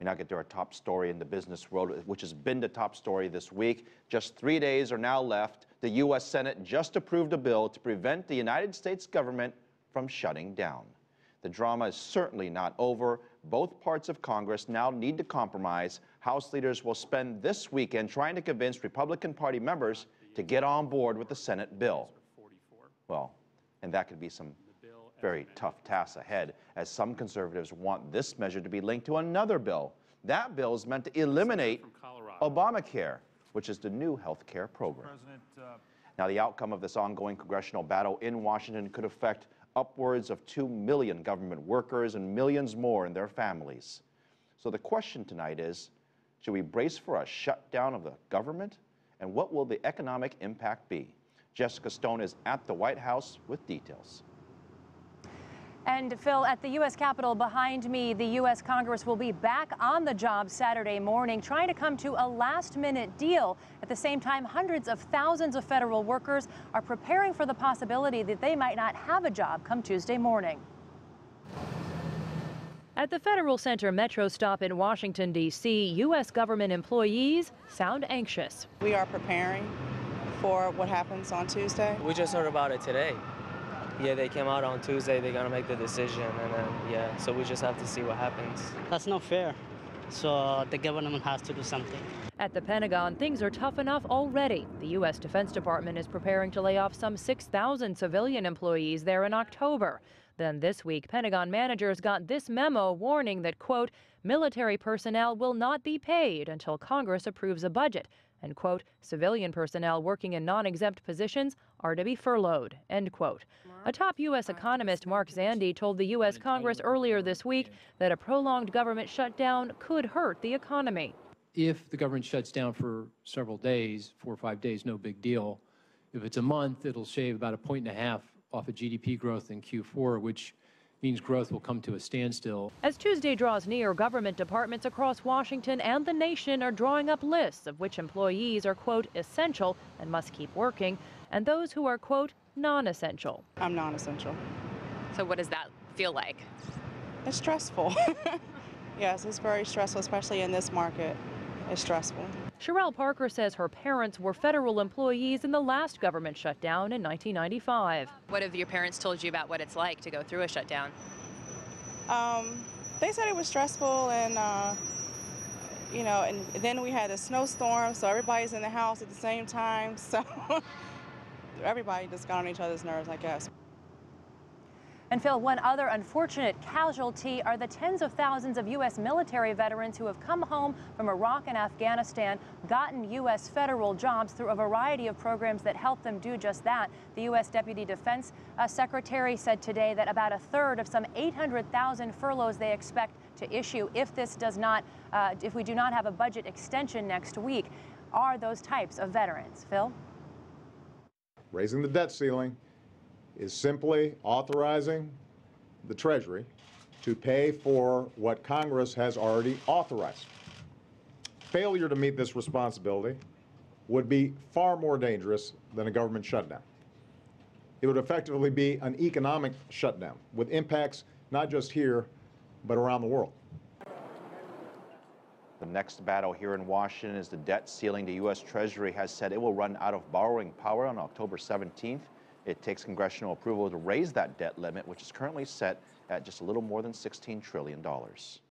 We now get to our top story in the business world, which has been the top story this week. Just 3 days are now left. The U.S. Senate just approved a bill to prevent the United States government from shutting down. The drama is certainly not over. Both parts of Congress now need to compromise. House leaders will spend this weekend trying to convince Republican Party members to get on board with the Senate bill. Well, and that could be some very tough tasks ahead, as some conservatives want this measure to be linked to another bill. That bill is meant to eliminate Obamacare, which is the new health care program. Now, the outcome of this ongoing congressional battle in Washington could affect upwards of 2 million government workers and millions more and their families. So the question tonight is, should we brace for a shutdown of the government? And what will the economic impact be? Jessica Stone is at the White House with details. And Phil, at the U.S. Capitol behind me, the U.S. Congress will be back on the job Saturday morning, trying to come to a last-minute deal. At the same time, hundreds of thousands of federal workers are preparing for the possibility that they might not have a job come Tuesday morning. At the Federal Center Metro stop in Washington, D.C., U.S. government employees sound anxious. We are preparing for what happens on Tuesday. We just heard about it today. Yeah, they came out on Tuesday, they're gonna make the decision, and then, yeah, so we just have to see what happens. That's not fair, so the government has to do something. At the Pentagon, things are tough enough already. The U.S. Defense Department is preparing to lay off some 6,000 civilian employees there in October. Then this week, Pentagon managers got this memo warning that, quote, military personnel will not be paid until Congress approves a budget, and, quote, civilian personnel working in non-exempt positions are to be furloughed, end quote. A top U.S. economist, Mark Zandi, told the U.S. Congress earlier this week that a prolonged government shutdown could hurt the economy. If the government shuts down for several days, 4 or 5 days, no big deal. If it's a month, it'll shave about 1.5 points off of GDP growth in Q4, which means growth will come to a standstill. As Tuesday draws near, government departments across Washington and the nation are drawing up lists of which employees are, quote, essential and must keep working, and those who are, quote, non-essential. I'm non-essential. So what does that feel like? It's stressful. Yes, it's very stressful, especially in this market. It's stressful. Sherelle Parker says her parents were federal employees in the last government shutdown in 1995. What have your parents told you about what it's like to go through a shutdown? They said it was stressful, and and then we had a snowstorm, so everybody's in the house at the same time, so everybody just got on each other's nerves, I guess. And Phil, one other unfortunate casualty are the tens of thousands of U.S. military veterans who have come home from Iraq and Afghanistan, gotten U.S. federal jobs through a variety of programs that help them do just that. The U.S. Deputy Defense Secretary said today that about a third of some 800,000 furloughs they expect to issue if we do not have a budget extension next week are those types of veterans. Phil? Raising the debt ceiling is simply authorizing the Treasury to pay for what Congress has already authorized. Failure to meet this responsibility would be far more dangerous than a government shutdown. It would effectively be an economic shutdown with impacts not just here, but around the world. The next battle here in Washington is the debt ceiling. The U.S. Treasury has said it will run out of borrowing power on October 17th. It takes congressional approval to raise that debt limit, which is currently set at just a little more than $16 trillion.